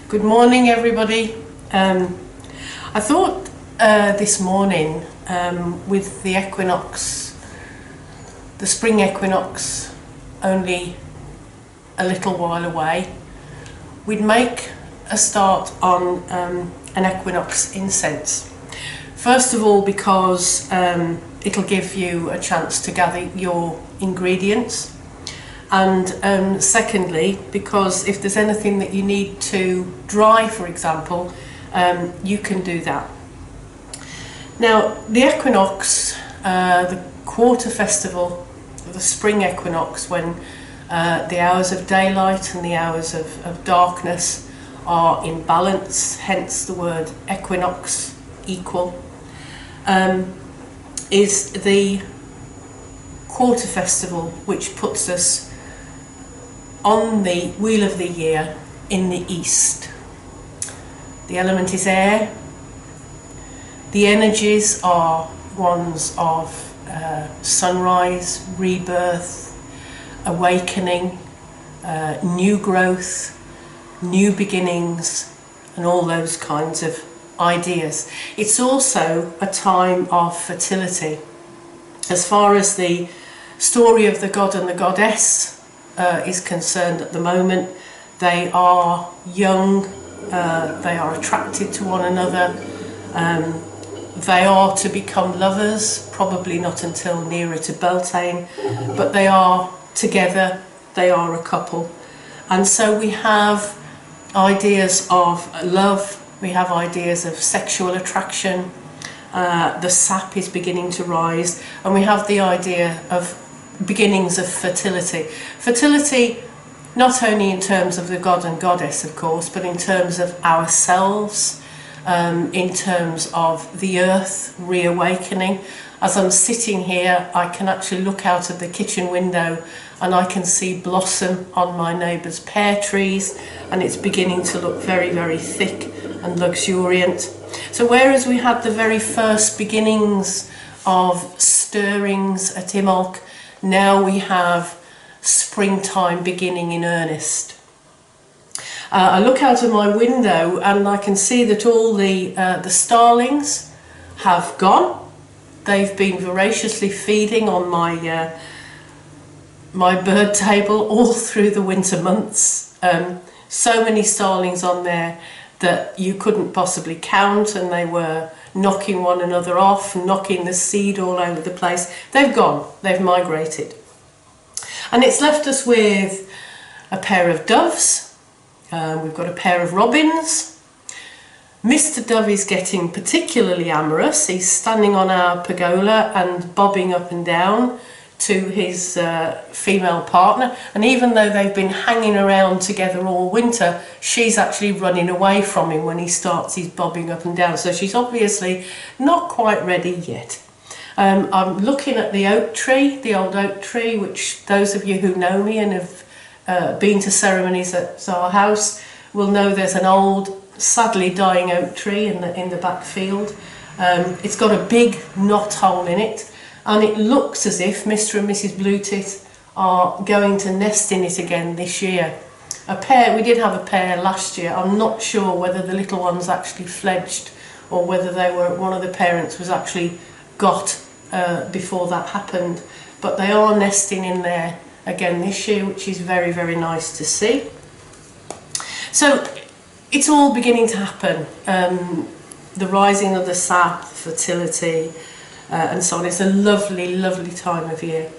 Good morning, everybody. I thought this morning with the equinox, the spring equinox, only a little while away, we'd make a start on an equinox incense. First of all, because it'll give you a chance to gather your ingredients. And secondly, because if there's anything that you need to dry, for example, you can do that. Now, the equinox, the quarter festival, the spring equinox, when the hours of daylight and the hours of darkness are in balance, hence the word equinox, equal, is the quarter festival which puts us on the wheel of the year in the east. The element is air. The energies are ones of sunrise, rebirth, awakening, new growth, new beginnings, and all those kinds of ideas. It's also a time of fertility. As far as the story of the god and the goddess is concerned at the moment, they are young, they are attracted to one another, they are to become lovers, probably not until nearer to Beltane, but they are together, they are a couple. And so we have ideas of love, we have ideas of sexual attraction, the sap is beginning to rise, and we have the idea of beginnings of fertility. Fertility not only in terms of the god and goddess, of course, but in terms of ourselves, in terms of the earth reawakening. As I'm sitting here, I can actually look out of the kitchen window and I can see blossom on my neighbour's pear trees, and it's beginning to look very, very thick and luxuriant. So whereas we had the very first beginnings of stirrings at Imolc, now we have springtime beginning in earnest. I look out of my window and I can see that all the starlings have gone. They've been voraciously feeding on my my bird table all through the winter months. So many starlings on there that you couldn't possibly count, and they were knocking one another off, knocking the seed all over the place. They've gone, they've migrated. And it's left us with a pair of doves, we've got a pair of robins. Mr. Dove is getting particularly amorous. He's standing on our pergola and bobbing up and down to his female partner, and even though they've been hanging around together all winter, she's actually running away from him when he starts his bobbing up and down, so she's obviously not quite ready yet. I'm looking at the oak tree, the old oak tree, which those of you who know me and have been to ceremonies at our house will know there's an old, sadly dying oak tree in the back field. It's got a big knot hole in it, and it looks as if Mr. and Mrs. Bluetit are going to nest in it again this year. A pair, we did have a pair last year. I'm not sure whether the little ones actually fledged or whether they were, one of the parents was actually got before that happened, but they are nesting in there again this year, which is very, very nice to see. So it's all beginning to happen. The rising of the sap, fertility, and so on. It's a lovely, lovely time of year.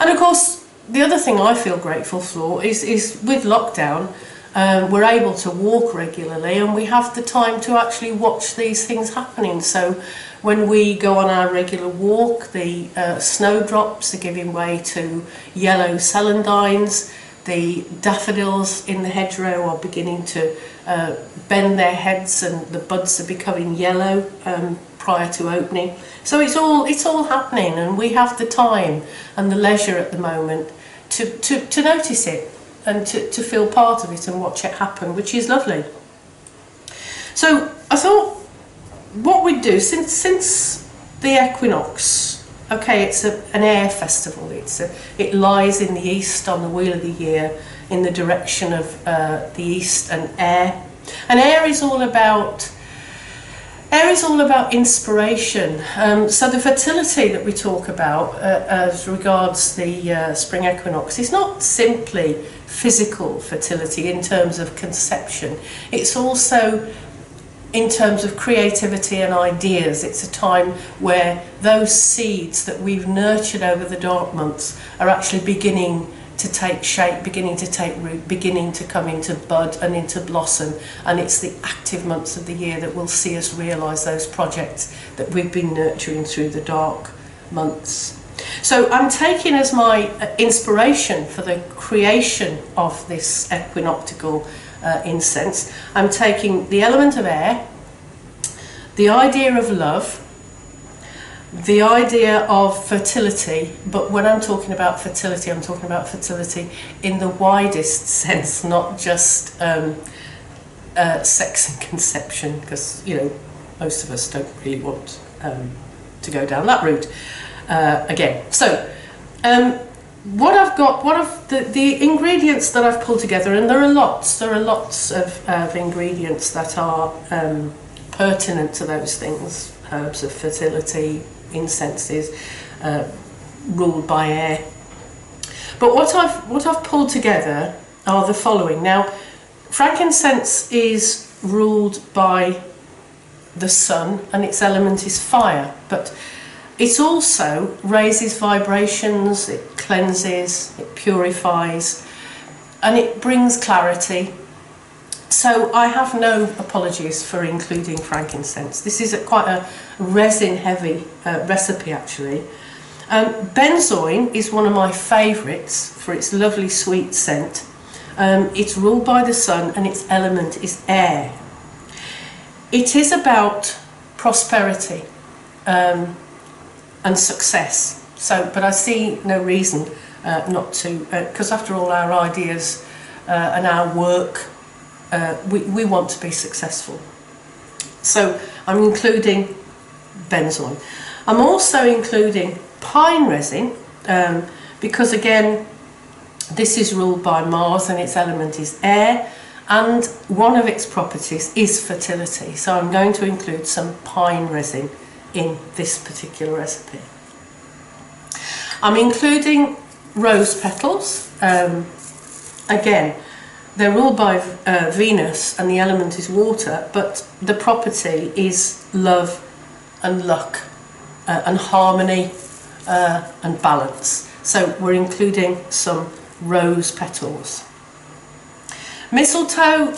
And of course, the other thing I feel grateful for is with lockdown, we're able to walk regularly and we have the time to actually watch these things happening. So when we go on our regular walk, the snowdrops are giving way to yellow celandines, the daffodils in the hedgerow are beginning to bend their heads and the buds are becoming yellow prior to opening. So it's all happening, and we have the time and the leisure at the moment to notice it and to feel part of it and watch it happen, which is lovely. So I thought what we'd do, since the equinox, okay, it's an air festival, it lies in the east on the wheel of the year, in the direction of the east, and air. And air is all about inspiration. So the fertility that we talk about as regards the spring equinox is not simply physical fertility in terms of conception. It's also in terms of creativity and ideas. It's a time where those seeds that we've nurtured over the dark months are actually beginning to take shape, beginning to take root, beginning to come into bud and into blossom. And it's the active months of the year that will see us realise those projects that we've been nurturing through the dark months. So I'm taking as my inspiration for the creation of this equinoctial incense, I'm taking the element of air, the idea of love, the idea of fertility, but when I'm talking about fertility, I'm talking about fertility in the widest sense, not just sex and conception, because, you know, most of us don't really want to go down that route again. So the ingredients that I've pulled together, and there are lots of ingredients that are pertinent to those things: herbs of fertility, incenses, ruled by air. But what I've pulled together are the following. Now, frankincense is ruled by the sun, and its element is fire, but it also raises vibrations, it cleanses, it purifies, and it brings clarity. So I have no apologies for including frankincense. This is quite a resin-heavy recipe, actually. Benzoin is one of my favourites for its lovely sweet scent. It's ruled by the sun, and its element is air. It is about prosperity and success. So, but I see no reason not to, because after all, our ideas and our work, we want to be successful. So I'm including benzoin. I'm also including pine resin, because again, this is ruled by Mars and its element is air, and one of its properties is fertility. So I'm going to include some pine resin in this particular recipe. I'm including rose petals. Again, they're ruled by Venus and the element is water, but the property is love and luck and harmony and balance. So we're including some rose petals. Mistletoe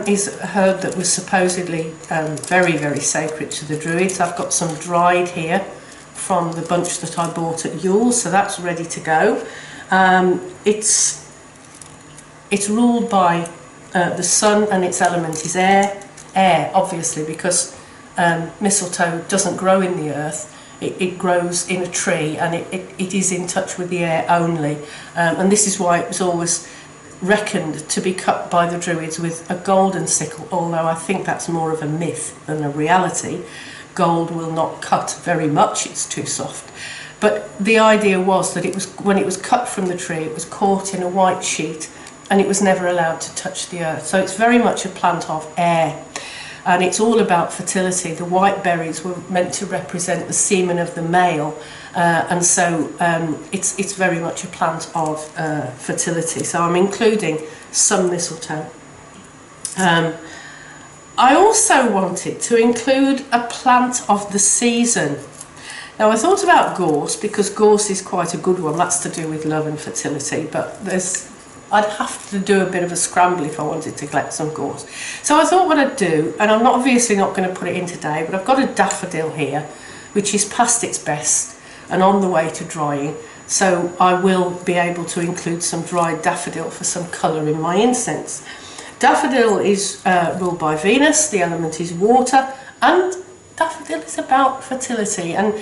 is a herb that was supposedly very, very sacred to the Druids. I've got some dried here from the bunch that I bought at Yule, so that's ready to go. It's ruled by the sun, and its element is air. Air, obviously, because mistletoe doesn't grow in the earth. It grows in a tree, and it is in touch with the air only. And this is why it was always reckoned to be cut by the Druids with a golden sickle, although I think that's more of a myth than a reality. Gold will not cut very much, it's too soft. But the idea was that when it was cut from the tree, it was caught in a white sheet, and it was never allowed to touch the earth. So it's very much a plant of air, and it's all about fertility. The white berries were meant to represent the semen of the male, and so it's very much a plant of fertility. So I'm including some mistletoe. I also wanted to include a plant of the season. Now, I thought about gorse, because gorse is quite a good one. That's to do with love and fertility, but I'd have to do a bit of a scramble if I wanted to collect some gorse. So I thought what I'd do, and I'm obviously not going to put it in today, but I've got a daffodil here, which is past its best and on the way to drying. So I will be able to include some dried daffodil for some colour in my incense. Daffodil is ruled by Venus, the element is water, and daffodil is about fertility. And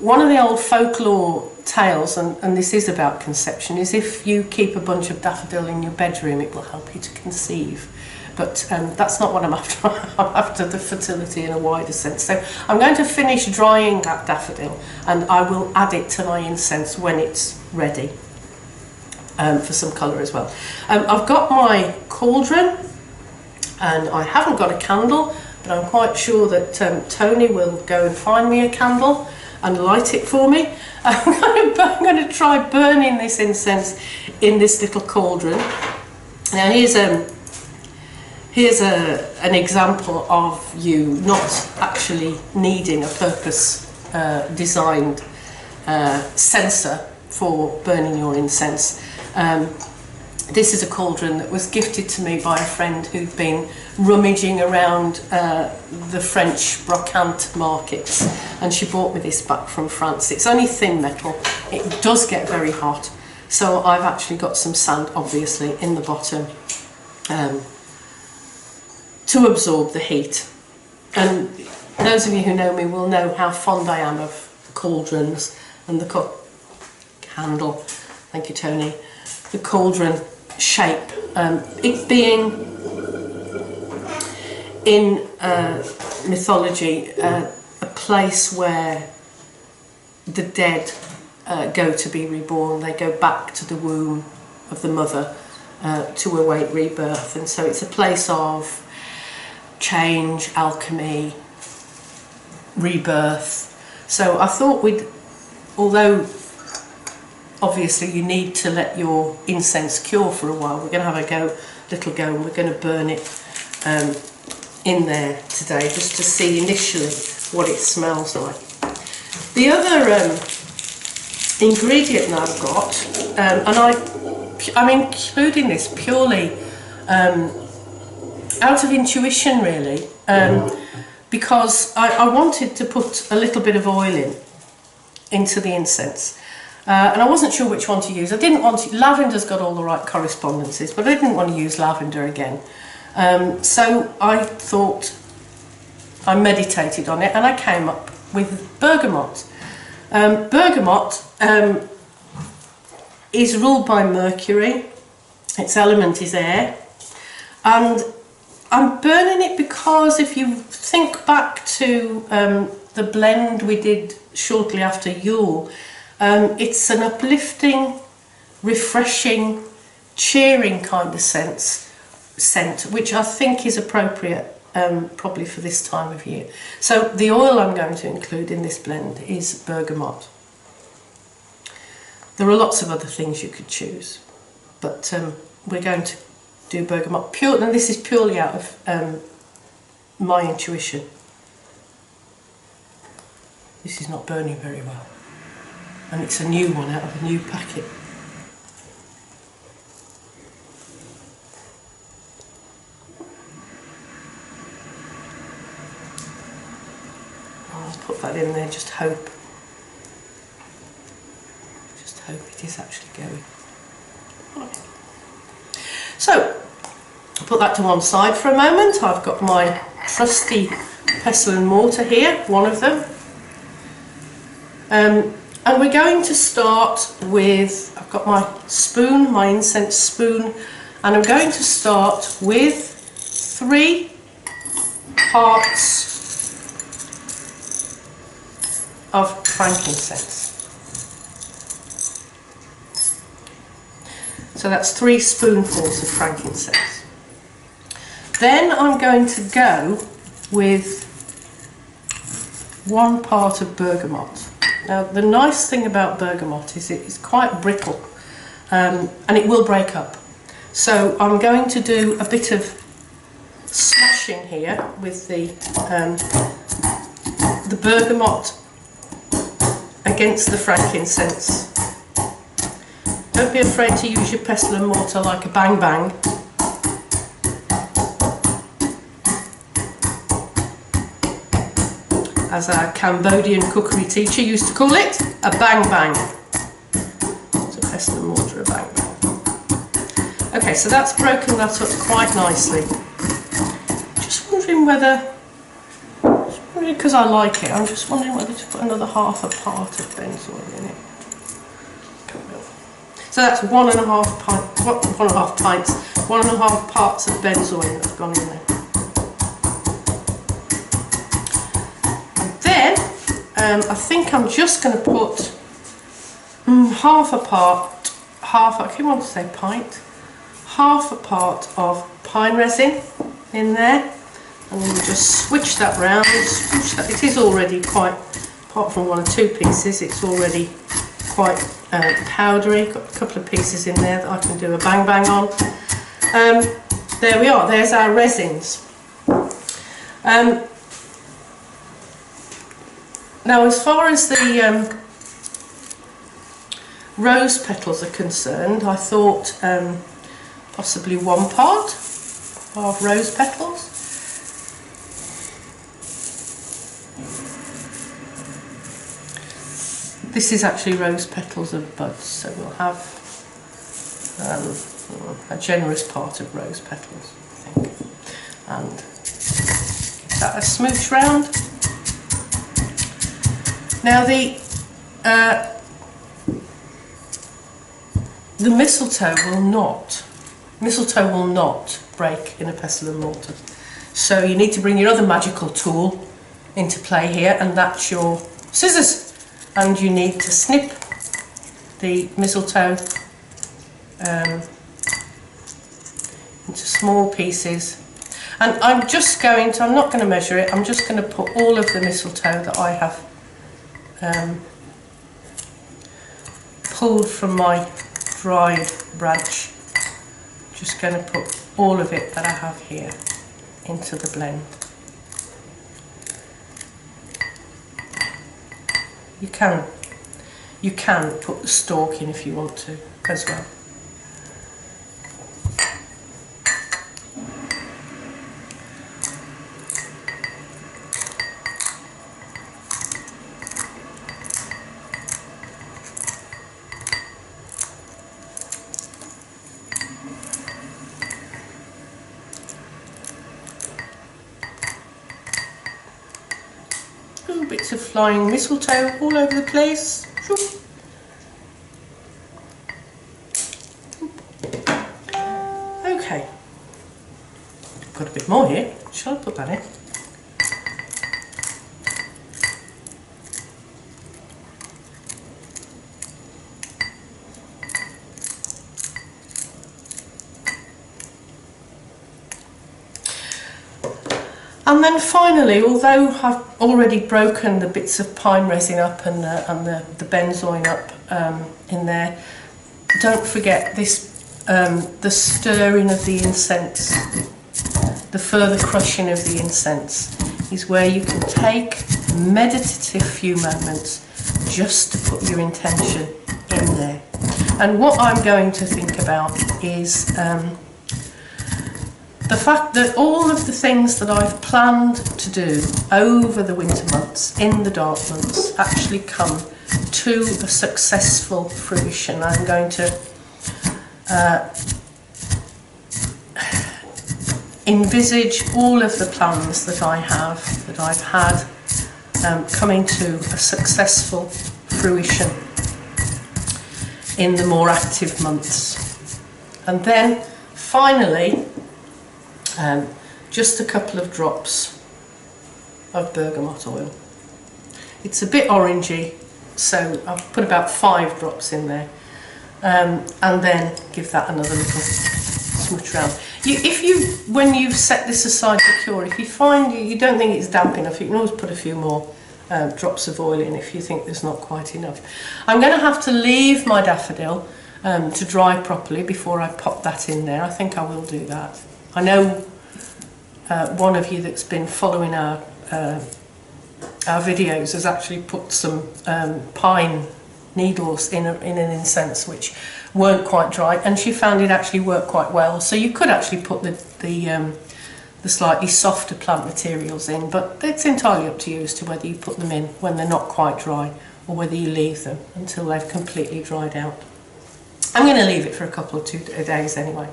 one of the old folklore tales, and this is about conception, is if you keep a bunch of daffodil in your bedroom, it will help you to conceive. But that's not what I'm after. I'm after the fertility in a wider sense. So I'm going to finish drying that daffodil, and I will add it to my incense when it's ready. for some colour as well. I've got my cauldron, and I haven't got a candle, but I'm quite sure that Tony will go and find me a candle and light it for me. I'm going to try burning this incense in this little cauldron. Now here's an example of you not actually needing a purpose designed censer for burning your incense. This is a cauldron that was gifted to me by a friend who'd been rummaging around the French brocante markets, and she brought me this back from France. It's only thin metal, it does get very hot, so I've actually got some sand obviously in the bottom to absorb the heat. And those of you who know me will know how fond I am of cauldrons and the candle, thank you Tony, the cauldron shape, it being in mythology a place where the dead go to be reborn. They go back to the womb of the mother to await rebirth, and so it's a place of change, alchemy, rebirth. So I thought although obviously you need to let your incense cure for a while, we're going to have a little go, and we're going to burn it in there today, just to see initially what it smells like. The other ingredient that I've got, and I'm including this purely out of intuition really, because I wanted to put a little bit of oil into the incense, and I wasn't sure which one to use. I didn't want to, lavender's got all the right correspondences, but I didn't want to use lavender again. So I thought, I meditated on it, and I came up with bergamot. Bergamot is ruled by Mercury, its element is air, and I'm burning it because if you think back to the blend we did shortly after Yule, it's an uplifting, refreshing, cheering kind of scent, which I think is appropriate probably for this time of year. So the oil I'm going to include in this blend is bergamot. There are lots of other things you could choose, but we're going to do bergamot pure, and this is purely out of my intuition. This is not burning very well, and it's a new one out of a new packet. I'll put that in there, just hope it is actually going. Right. So I'll put that to one side for a moment. I've got my trusty pestle and mortar here, one of them. And we're going to start with, I've got my spoon, my incense spoon, and I'm going to start with 3 parts of frankincense. So that's 3 spoonfuls of frankincense. Then I'm going to go with 1 part of bergamot. Now the nice thing about bergamot is it's quite brittle, and it will break up. So I'm going to do a bit of smashing here with the bergamot against the frankincense. Don't be afraid to use your pestle and mortar like a bang bang. As our Cambodian cookery teacher used to call it, a bang bang. So pestle and mortar, a bang bang. Okay, so that's broken that up quite nicely. Just wondering whether, because I like it, I'm just wondering whether to put another half a part of benzoin in it. So that's 1.5 pints, 1.5 parts of benzoin that's gone in there. And then I think I'm just going to put half a half, I keep wanting to say pint, half a part of pine resin in there, and then we just switch that round, switch that. It is already quite, apart from 1 or 2 pieces, it's already quite powdery. Got a couple of pieces in there that I can do a bang bang on. There we are, there's our resins. Now as far as the rose petals are concerned, I thought possibly 1 part of rose petals. This is actually rose petals and buds, so we'll have a generous part of rose petals, I think, and give that a smooch round. Now the mistletoe will not break in a pestle and mortar, so you need to bring your other magical tool into play here, and that's your scissors. And you need to snip the mistletoe into small pieces. And I'm not going to measure it, I'm just going to put all of the mistletoe that I have pulled from my dried branch, just going to put all of it that I have here into the blend. You can put the stalk in if you want to as well. Bits of flying mistletoe all over the place. Okay, got a bit more here. Shall I put that in? And then finally, although I've already broken the bits of pine resin up and the benzoin up in there, don't forget this, the stirring of the incense, the further crushing of the incense is where you can take a meditative few moments just to put your intention in there. And what I'm going to think about is the fact that all of the things that I've planned to do over the winter months, in the dark months, actually come to a successful fruition. I'm going to envisage all of the plans that I've had coming to a successful fruition in the more active months. And then finally, just a couple of drops of bergamot oil. It's a bit orangey, so I've put about 5 drops in there, and then give that another little smooch round. When you've set this aside to cure, if you find you don't think it's damp enough, you can always put a few more drops of oil in if you think there's not quite enough. I'm going to have to leave my daffodil to dry properly before I pop that in there. I think I will do that. I know one of you that's been following our videos has actually put some pine needles in an incense which weren't quite dry, and she found it actually worked quite well. So you could actually put the slightly softer plant materials in, but it's entirely up to you as to whether you put them in when they're not quite dry or whether you leave them until they've completely dried out. I'm going to leave it for a couple of 2 days anyway.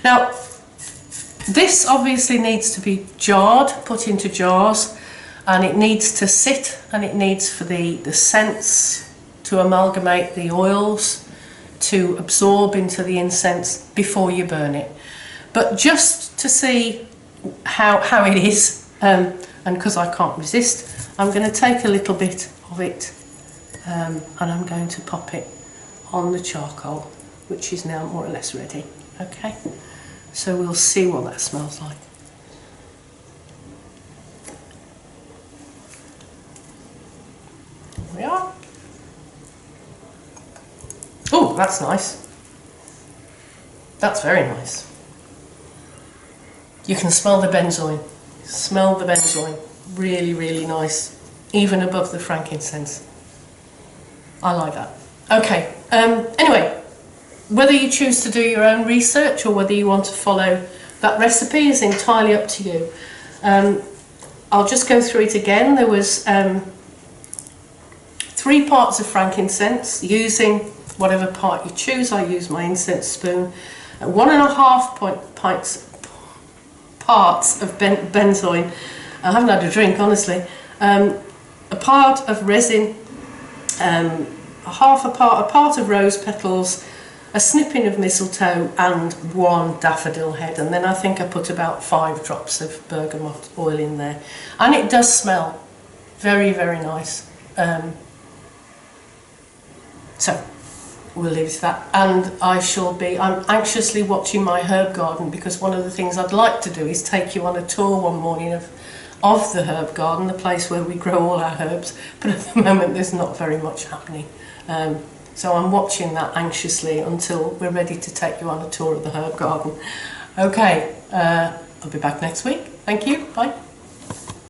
Now, this obviously needs to be jarred, put into jars, and it needs to sit, and it needs for the scents to amalgamate, the oils to absorb into the incense before you burn it. But just to see how it is, and because I can't resist, I'm going to take a little bit of it and I'm going to pop it on the charcoal which is now more or less ready. Okay, so we'll see what that smells like. Here we are. Oh, that's nice. That's very nice. You can smell the benzoin. Smell the benzoin. Really, really nice. Even above the frankincense. I like that. Okay, anyway, whether you choose to do your own research or whether you want to follow that recipe is entirely up to you. I'll just go through it again. There was 3 parts of frankincense, using whatever part you choose. I use my incense spoon. 1.5 parts of benzoin. I haven't had a drink, honestly. A part of resin, a part of rose petals, a snipping of mistletoe, and 1 daffodil head. And then I think I put about 5 drops of bergamot oil in there. And it does smell very, very nice. So we'll leave it to that. And I'm anxiously watching my herb garden, because one of the things I'd like to do is take you on a tour one morning of the herb garden, the place where we grow all our herbs, but at the moment there's not very much happening. So I'm watching that anxiously until we're ready to take you on a tour of the herb garden. Okay, I'll be back next week. Thank you, bye.